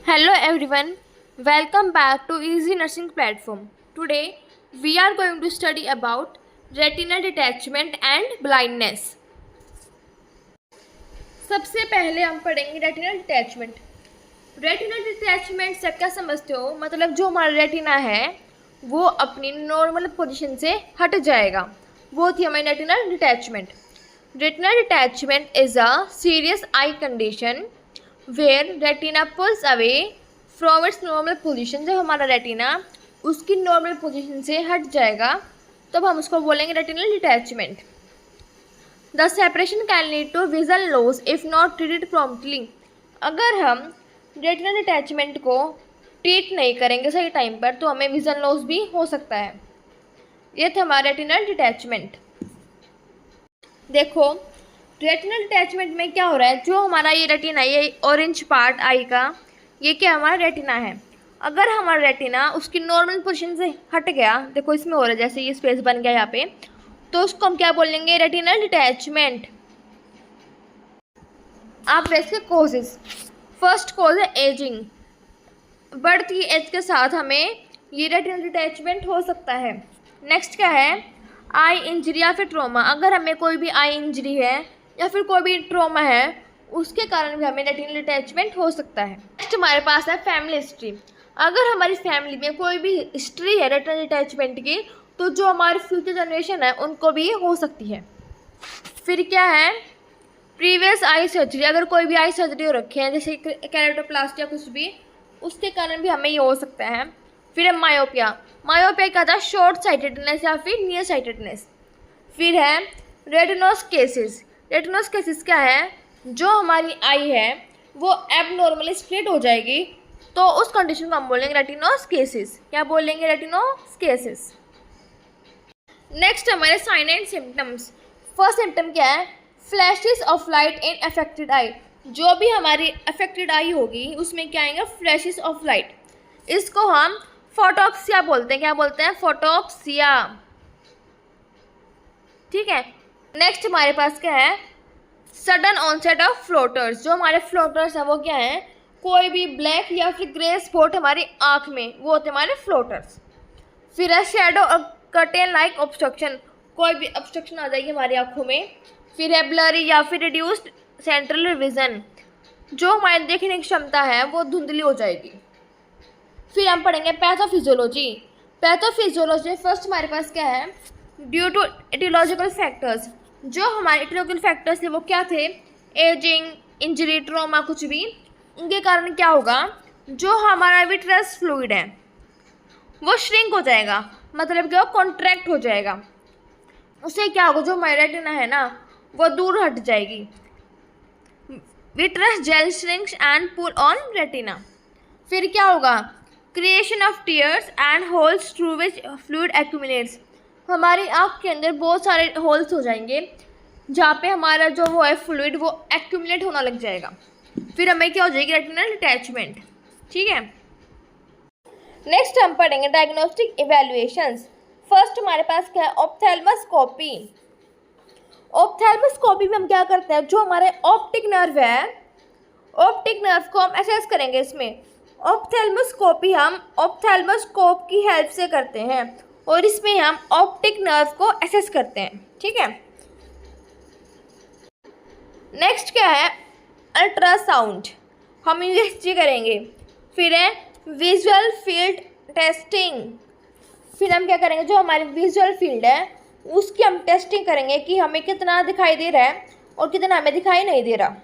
Hello everyone, welcome back to Easy Nursing Platform. Today we are going to study about retinal detachment and blindness. सबसे पहले हम पढ़ेंगे retinal detachment. Retinal detachment से क्या समझते हो? मतलब जो हमारा रेटिना है वो अपनी नॉर्मल पोजीशन से हट जाएगा, वो थी हमारी retinal detachment. Retinal detachment is a serious eye condition where retina pulls away from its normal position. जब हमारा रेटिना उसकी नॉर्मल पोजीशन से हट जाएगा तब हम उसको बोलेंगे retinal detachment. The separation can lead to vision loss if not treated promptly. अगर हम रेटिनल डिटैचमेंट को ट्रीट नहीं करेंगे सही टाइम पर तो हमें विजन लॉस भी हो सकता है। ये था हमारा रेटिनल डिटैचमेंट। देखो रेटिनल डिटैचमेंट में क्या हो रहा है, जो हमारा ये रेटिना, ये ऑरेंज पार्ट आई का, ये क्या हमारा रेटिना है। अगर हमारा रेटिना उसकी नॉर्मल पोजीशन से हट गया, देखो इसमें हो रहा है जैसे ये स्पेस बन गया यहाँ पे, तो उसको हम क्या बोलेंगे? Retinal detachment. आप इसके कॉजेज, फर्स्ट कॉज है एजिंग। बढ़ती एज के साथ हमें ये रेटिनल डिटैचमेंट हो सकता है। नेक्स्ट क्या है? आई इंजरी या फिर ट्रॉमा। अगर हमें कोई भी आई इंजरी है या फिर कोई भी ट्रॉमा है उसके कारण भी हमें रेटिनल डिटैचमेंट हो सकता है। नेक्स्ट हमारे पास है फैमिली हिस्ट्री। अगर हमारी फैमिली में कोई भी हिस्ट्री है रेटिनल डिटैचमेंट की तो जो हमारी फ्यूचर जनरेशन है उनको भी हो सकती है। फिर क्या है? Previous eye surgery. अगर कोई भी आई सर्जरी हो रखी है जैसे केराटोप्लास्टी या कुछ भी, उसके कारण भी हमें ये हो सकता है। फिर है मायोपिया। मायोपिया क्या था? शॉर्ट साइटेडनेस या फिर नियर साइटेडनेस। फिर है रेटिनोस्केसिस। रेटिनोस्केसिस क्या है? जो हमारी आई है वो एबनॉर्मली स्प्लिट हो जाएगी, तो उस कंडीशन को हम बोलेंगे रेटिनोस्केसिस। क्या बोलेंगे? रेटिनोस्केसिस। नेक्स्ट हमारे sign and symptoms. First symptom क्या है? Flashes of light in affected eye. जो भी हमारी अफेक्टेड आई होगी उसमें क्या आएंगे? Flashes of light. इसको हम फोटोप्सिया बोलते हैं। क्या बोलते हैं? फोटोप्सिया। ठीक है। नेक्स्ट हमारे पास क्या है? Sudden onset of floaters. जो हमारे फ्लोटर्स हैं वो क्या है? कोई भी ब्लैक या फिर ग्रे स्पॉट हमारी आँख में, वो होते हैं हमारे फ्लोटर्स। फिर है शेडो और कर्टेन लाइक ऑब्स्ट्रक्शन। कोई भी ऑब्स्ट्रक्शन आ जाएगी हमारी आँखों में। फिर है ब्लरी या फिर रिड्यूस्ड सेंट्रल विजन। जो हमारी देखने की क्षमता है वो धुंधली हो जाएगी। फिर हम पढ़ेंगे पैथोफिजियोलॉजी। पैथोफिजियोलॉजी फर्स्ट हमारे पास क्या है? Due to etiological factors. जो हमारे एटियोलॉजिकल फैक्टर्स थे वो क्या थे? एजिंग, इंजरी, ट्रॉमा, कुछ भी, उनके कारण क्या होगा? जो हमारा विट्रस फ्लूइड है वो श्रिंक हो जाएगा, मतलब कि वो कॉन्ट्रैक्ट हो जाएगा। उससे क्या होगा? जो हमारी रेटिना है ना वो दूर हट जाएगी। Vitreous gel shrinks and pull on retina. फिर क्या होगा? Creation of tears and holes through which fluid accumulates. हमारी आँख के अंदर बहुत सारे होल्स हो जाएंगे जहाँ पे हमारा जो वो है फ्लूइड वो एक्यूमुलेट होना लग जाएगा। फिर हमें क्या हो जाएगी? Retinal detachment. ठीक है। नेक्स्ट हम पढ़ेंगे डायग्नोस्टिक इवैल्यूएशंस। फर्स्ट हमारे पास क्या है? ऑप्थेल्मोस्कोपी। ऑप्थेल्मोस्कोपी में हम क्या करते हैं? जो हमारे ऑप्टिक नर्व है, ऑप्टिक नर्व को हम असेस करेंगे। इसमें ऑप्थेल्मोस्कोपी हम ऑप्थेल्मोस्कोप की हेल्प से करते हैं और इसमें हम ऑप्टिक नर्व को असेस करते हैं। ठीक है। नेक्स्ट क्या है? अल्ट्रासाउंड। हम यूएसजी करेंगे। फिर है विजुअल फील्ड टेस्टिंग। फिर हम क्या करेंगे? जो हमारी विजुअल फील्ड है उसकी हम टेस्टिंग करेंगे कि हमें कितना दिखाई दे रहा है और कितना हमें दिखाई नहीं दे रहा।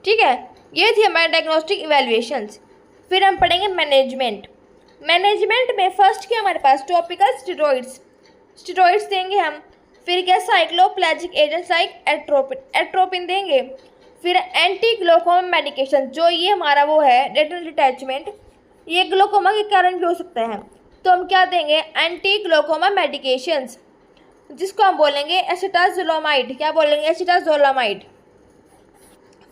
ठीक है। ये थी हमारे डायग्नोस्टिक इवैल्यूएशंस। फिर हम पढ़ेंगे मैनेजमेंट। मैनेजमेंट में फर्स्ट क्या हमारे पास? Topical steroids. स्टेरॉइड्स देंगे हम। फिर क्या? साइक्लोप्लेजिक एजेंट्स लाइक एट्रोपिन देंगे। फिर एंटी ग्लोकोमा मेडिकेशन। जो ये हमारा वो है रेटिनल डिटैचमेंट, ये ग्लोकोमा के कारण भी हो सकता है, तो हम क्या देंगे? एंटी ग्लोकोमा मेडिकेशंस, जिसको हम बोलेंगे एसिटाजोलामाइड। क्या बोलेंगे? एसिटाजोलामाइड।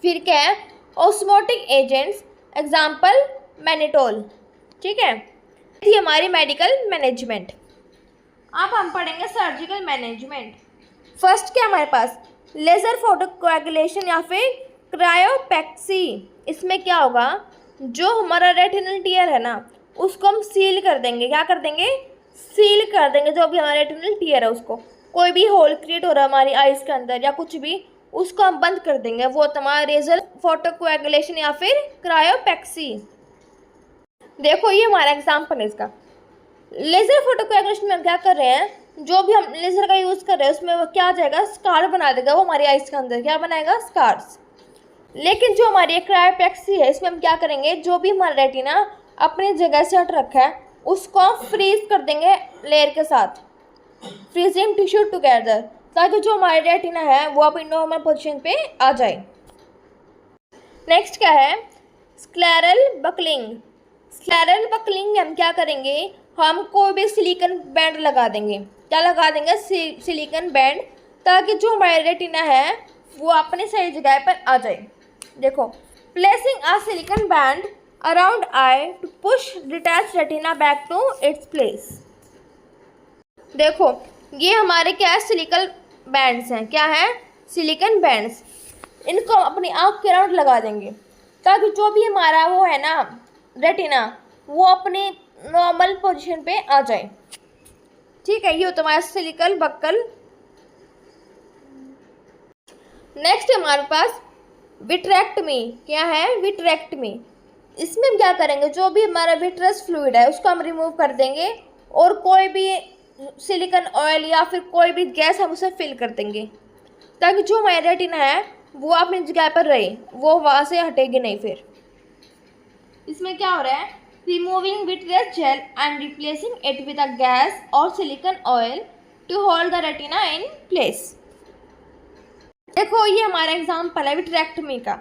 फिर क्या है? Osmotic agents, example mannitol. ठीक है। थी हमारी मेडिकल मैनेजमेंट। अब हम पढ़ेंगे सर्जिकल मैनेजमेंट। फर्स्ट क्या हमारे पास? लेज़र फोटोकोएगुलेशन या फिर क्रायोपेक्सी। इसमें क्या होगा? जो हमारा रेटिनल टीयर है ना उसको हम सील कर देंगे। क्या कर देंगे? सील कर देंगे। जो भी हमारा रेटिनल टीयर है उसको, कोई भी होल क्रिएट हो रहा है हमारी आइज़ के अंदर या कुछ भी, उसको हम बंद कर देंगे। वो तुम्हारा रेजर फोटोकोएगुलेशन या फिर क्रायोपेक्सी। देखो ये हमारा एग्जाम्पल है इसका। लेज़र फोटोकोएगुलेशन में हम क्या कर रहे हैं, जो भी हम लेज़र का यूज़ कर रहे हैं उसमें वो क्या आ जाएगा, स्कार बना देगा वो हमारी आइज़ के अंदर। क्या बनाएगा? स्कार्स। लेकिन जो हमारी क्रायोपेक्सी है इसमें हम क्या करेंगे, जो भी हमारा रेटिना अपनी जगह से हट रखा है उसको फ्रीज कर देंगे लेयर के साथ, फ्रीजिंग टिश्यू टुगेदर, ताकि जो हमारे रेटिना है वो अपनी नॉर्मल पोजीशन पे आ जाए। नेक्स्ट क्या है? Scleral buckling. स्क्लेरल बकलिंग में हम क्या करेंगे, हम कोई भी सिलिकॉन बैंड लगा देंगे। क्या लगा देंगे? सिलिकॉन बैंड, ताकि जो हमारा रेटिना है वो अपने सही जगह पर आ जाए। देखो, placing a silicone band around eye to push detach retina back to its place. देखो ये हमारे क्या है, सिलिकॉन बैंड्स हैं। क्या है? Silicon bands. इनको अपनी आँख के अराउंड लगा देंगे ताकि जो भी हमारा वो है ना रेटिना वो अपनी नॉर्मल पोजीशन पे आ जाए। ठीक है, ये होता है हमारा सिलिकॉन बक्कल। नेक्स्ट हमारे पास विट्रेक्टमी। क्या है? विट्रेक्टमी। इसमें हम क्या करेंगे, जो भी हमारा विट्रस फ्लूइड है उसको हम रिमूव कर देंगे और कोई भी सिलिकॉन ऑयल या फिर कोई भी गैस हम उसे फिल कर देंगे, ताकि जो हमारा रेटिना है वो अपनी जगह पर रहे, वो वहाँ से हटेगी नहीं। फिर इसमें क्या हो रहा है, removing vitreous gel and replacing it with a gas और silicone oil to hold the retina in place. देखो ये हमारा एग्जाम्पल है विट्रेक्टमी का।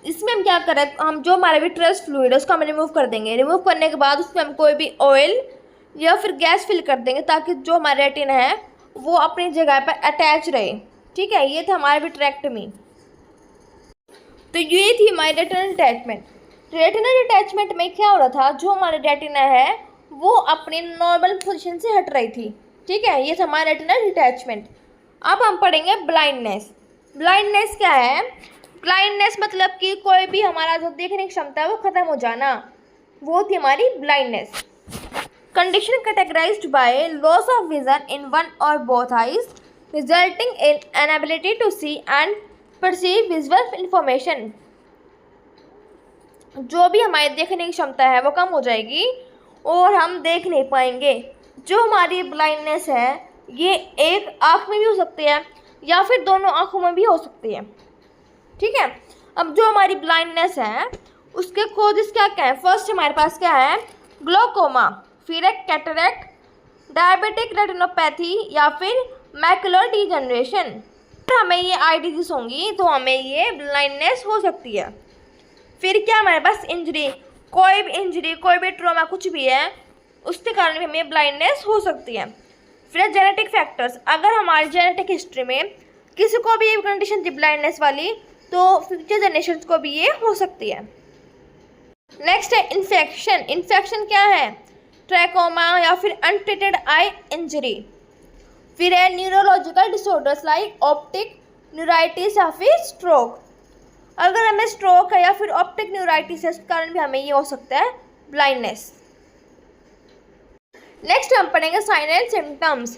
इसमें हम क्या करें, हम जो हमारा विट्रियस फ्लूइड है उसको हम रिमूव कर देंगे। रिमूव करने के बाद उसमें हम कोई भी ऑयल या फिर गैस फिल कर देंगे, ताकि जो हमारा रेटिना है वो अपनी जगह पर अटैच रहे। ठीक है, ये था हमारा विट्रेक्टमी। तो ये थी हमारी रेटिनल अटैचमेंट। रेटिनल अटैचमेंट में क्या हो रहा था, जो हमारा रेटिना है वो अपनी नॉर्मल पोजीशन से हट रही थी। ठीक है, ये था हमारा रेटिनल अटैचमेंट। अब हम पढ़ेंगे ब्लाइंडनेस। ब्लाइंडनेस क्या है? ब्लाइंडनेस मतलब कि कोई भी हमारा जो देखने की क्षमता है वो ख़त्म हो जाना, वो थी हमारी blindness. Condition categorized by loss of vision in one और both eyes resulting in inability to see and perceive visual information. जो भी हमारी देखने की क्षमता है वो कम हो जाएगी और हम देख नहीं पाएंगे। जो हमारी ब्लाइंडनेस है ये एक आँख में भी हो सकती है या फिर दोनों आँखों में भी हो सकती है। ठीक है, अब जो हमारी ब्लाइंडनेस है उसके कोजेस क्या क्या है? फर्स्ट हमारे पास क्या है, ग्लोकोमा, फिर है कैटरेक्ट, डायबिटिक रेटिनोपैथी या फिर मैकुलर डिजेनरेशन। अगर हमें ये आई डिजीज होंगी तो हमें ये ब्लाइंडनेस हो सकती है। फिर क्या हमारे पास इंजरी, कोई भी इंजरी, कोई भी ट्रॉमा कुछ भी है उसके कारण भी हमें ब्लाइंडनेस हो सकती है। फिर जेनेटिक फैक्टर्स, अगर हमारी जेनेटिक हिस्ट्री में किसी को भी ये कंडीशन थी ब्लाइंडनेस वाली तो फ्यूचर जनरेशन को भी ये हो सकती है। नेक्स्ट है इन्फेक्शन। इन्फेक्शन क्या है? ट्रैकोमा या फिर अनट्रीटेड आई इंजरी। फिर है neurological disorders like optic neuritis या फिर स्ट्रोक। अगर हमें स्ट्रोक है या फिर ऑप्टिक न्यूराइटिस है उसके कारण भी हमें ये हो सकता है ब्लाइंडनेस। नेक्स्ट हम पढ़ेंगे sign and symptoms.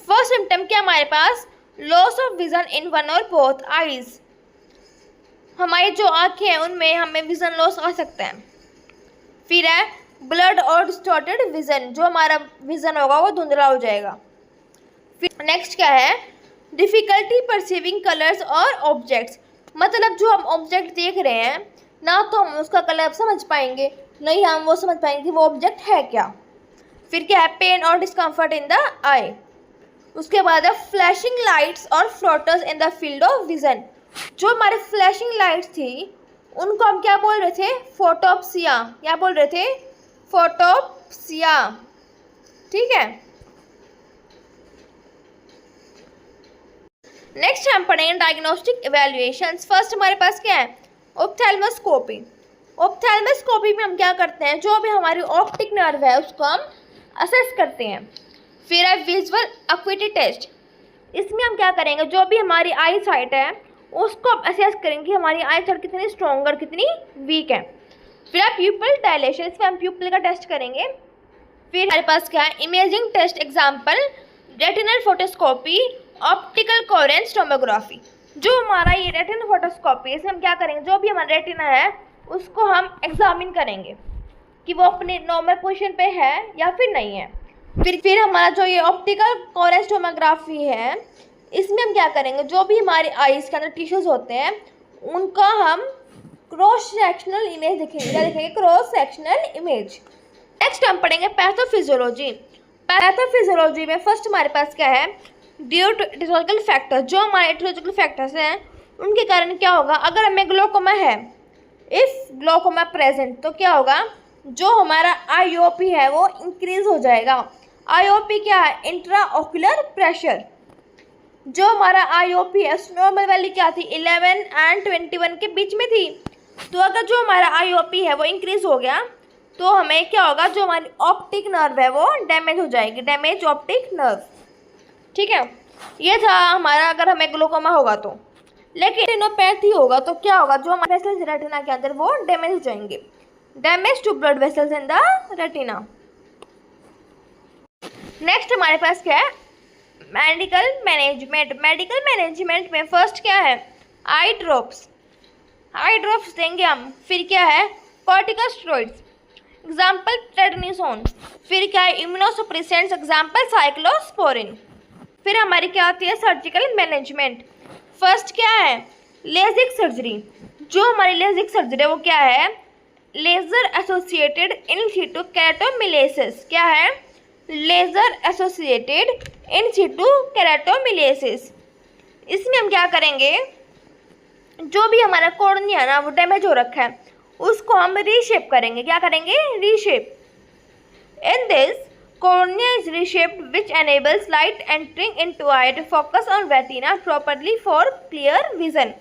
First symptom क्या हमारे पास, loss of vision in one और बोथ आइज। हमारी जो आँखें हैं उनमें हमें विजन लॉस आ सकता है। फिर है ब्लड और डिस्टॉर्टेड विजन, जो हमारा विजन होगा वो धुंधला हो जाएगा। फिर नेक्स्ट क्या है, डिफ़िकल्टी परसीविंग कलर्स और ऑब्जेक्ट्स, मतलब जो हम ऑब्जेक्ट देख रहे हैं ना तो हम उसका कलर समझ पाएंगे, नहीं हम वो समझ पाएंगे कि वो ऑब्जेक्ट है क्या। फिर क्या है, पेन और डिस्कम्फर्ट इन द आई। उसके बाद है फ्लैशिंग लाइट्स और floaters in the field of vision. जो हमारे फ्लैशिंग लाइट्स थी उनको हम क्या बोल रहे थे, फोटोप्सिया। क्या बोल रहे थे, फोटोप्सिया। ठीक है, नेक्स्ट हम पढ़ेंगे डायग्नोस्टिक इवैल्यूएशंस। फर्स्ट हमारे पास क्या है, ऑप्थेल्मोस्कोपी। ऑप्थेल्मोस्कोपी में हम क्या करते हैं, जो भी हमारी ऑप्टिक नर्व है उसको हम असेस करते हैं। फिर है विजुअल अक्विटी टेस्ट। इसमें हम क्या करेंगे, जो भी हमारी आई साइट है उसको हम असेस करेंगे कि हमारी आई साइट कितनी स्ट्रॉन्ग और कितनी वीक है। फिर आप प्यूपिल डायलेशन, इसमें हम प्यूपिल का टेस्ट करेंगे। फिर हमारे पास क्या है, imaging test example retinal photoscopy, optical coherence tomography. जो हमारा ये रेटिनल फोटोस्कोपी, इसमें हम क्या करेंगे, जो भी हमारा रेटिना है उसको हम एग्जामिन करेंगे कि वो अपने नॉर्मल पोजीशन पे है या फिर नहीं है। फिर हमारा जो ये ऑप्टिकल कोहेरेंस टोमोग्राफी है, इसमें हम क्या करेंगे, जो भी हमारी आईज के अंदर टिश्यूज होते हैं उनका हम क्रॉस सेक्शनल इमेज देखेंगे। क्या देखेंगे, क्रॉस सेक्शनल इमेज। नेक्स्ट हम पढ़ेंगे पैथोफिजियोलॉजी। पैथोफिजियोलॉजी में फर्स्ट हमारे पास क्या है, ड्यू टू एटियोलॉजिकल फैक्टर। जो हमारे एटियोलॉजिकल फैक्टर्स हैं उनके कारण क्या होगा, अगर हमें ग्लोकोमा है, इफ ग्लोकोमा प्रेजेंट, तो क्या होगा, जो हमारा आईओपी है वो इंक्रीज हो जाएगा। आईओपी क्या है, इंट्रा ऑक्यूलर प्रेशर। जो हमारा आईओपी है नॉर्मल वैल्यू क्या थी, 11 और 21 के बीच में थी। तो अगर जो हमारा आईओपी है वो इंक्रीज हो गया तो हमें क्या होगा, जो हमारी ऑप्टिक नर्व है वो डैमेज हो जाएगी, डैमेज ऑप्टिक नर्व। ठीक है, ये था हमारा अगर हमें ग्लोकोमा होगा तो। लेकिन रेटिनोपैथी होगा तो क्या होगा, जो हमारे वेसल्स रेटिना के अंदर वो डैमेज हो जाएंगे, damage to blood vessels in the retina. Next हमारे पास क्या है, मेडिकल मैनेजमेंट। मेडिकल मैनेजमेंट में फर्स्ट क्या है, आई ड्रॉप्स। आई ड्रॉप्स देंगे हम। फिर क्या है, कॉर्टिकोस्टेरॉइड्स, एग्जाम्पल प्रेडनिसोन। फिर क्या है, इम्यूनोसप्रेसेंट्स, एग्जाम्पल साइक्लोस्पोरिन। फिर हमारी क्या आती है, सर्जिकल मैनेजमेंट। फर्स्ट क्या है, लेजिक सर्जरी। जो हमारी लेजिक सर्जरी है वो क्या है, laser associated in situ keratomileusis. क्या है, laser associated in situ keratomileusis. इसमें हम क्या करेंगे, जो भी हमारा कॉर्निया ना वो डैमेज हो रखा है उसको हम रीशेप करेंगे। क्या करेंगे, reshape. In this cornea is reshaped which enables light entering into eye to focus on retina properly for clear vision।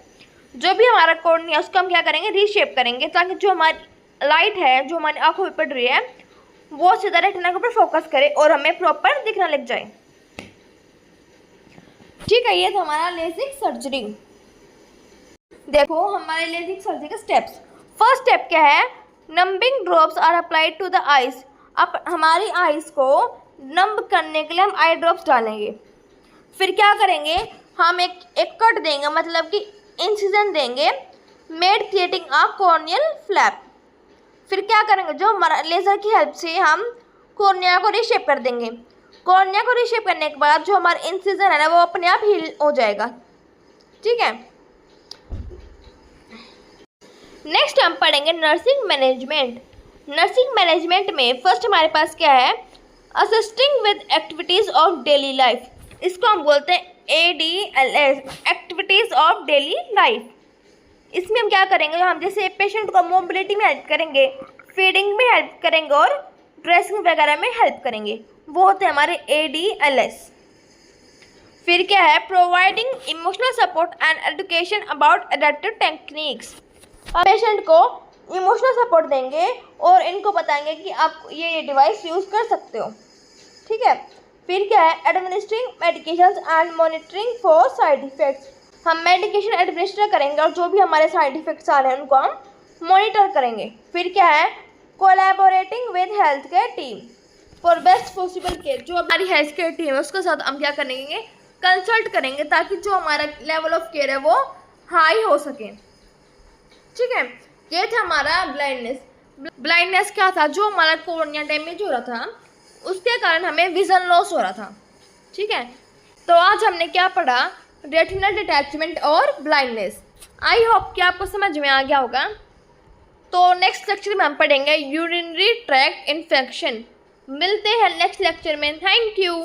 जो भी हमारा कॉर्निया उसको हम क्या करेंगे, रीशेप करेंगे ताकि जो हमारी लाइट है जो हमारी आंखों में पड़ रही है वो सीधा रेटिना के ऊपर फोकस करे और हमें प्रॉपर दिखना लग जाए। ठीक है, ये था हमारा लेजिक सर्जरी। देखो हमारे लेजिक सर्जरी के स्टेप्स। फर्स्ट स्टेप क्या है, numbing drops are applied to the eyes. अब हमारी आइज को नंब करने के लिए हम आई ड्रॉप्स डालेंगे। फिर क्या करेंगे, हम एक कट देंगे, मतलब कि इंसिजन देंगे, made creating a corneal flap. फिर क्या करेंगे, जो हमारा लेज़र की हेल्प से हम कॉर्निया को रीशेप कर देंगे। कॉर्निया को रीशेप करने के बाद जो हमारा इंसिजन है ना वो अपने आप हील हो जाएगा। ठीक है, नेक्स्ट हम पढ़ेंगे नर्सिंग मैनेजमेंट। नर्सिंग मैनेजमेंट में फर्स्ट हमारे पास क्या है, assisting with activities of daily life. इसको हम बोलते हैं ADLS, activities of daily life. इसमें हम क्या करेंगे, हम जैसे पेशेंट को मोबिलिटी में हेल्प करेंगे, फीडिंग में हेल्प करेंगे और ड्रेसिंग वगैरह में हेल्प करेंगे, वो होते हैं हमारे ADLS। फिर क्या है, providing emotional support and education about adaptive techniques. Patient को इमोशनल सपोर्ट देंगे और इनको बताएंगे कि आप ये डिवाइस यूज़ कर सकते हो। ठीक है, फिर क्या है, administering medications and monitoring for side effects. हम मेडिकेशन एडमिनिस्टर करेंगे और जो भी हमारे साइड इफ़ेक्ट्स आ रहे हैं उनको हम मॉनिटर करेंगे। फिर क्या है, collaborating with health care team for best possible care. जो हमारी हेल्थ केयर टीम है उसके साथ हम क्या करेंगे, कंसल्ट करेंगे ताकि जो हमारा लेवल ऑफ केयर है वो हाई हो सके। ठीक है, ये था हमारा ब्लाइंडनेस। ब्लाइंडनेस क्या था, जो हमारा कॉर्निया डैमेज हो रहा था उसके कारण हमें विजन लॉस हो रहा था। ठीक है, तो आज हमने क्या पढ़ा, रेटिनल डिटैचमेंट और ब्लाइंडनेस। आई होप कि आपको समझ में आ गया होगा। तो नेक्स्ट लेक्चर में हम पढ़ेंगे यूरिनरी ट्रैक्ट इन्फेक्शन। मिलते हैं नेक्स्ट लेक्चर में। Thank you.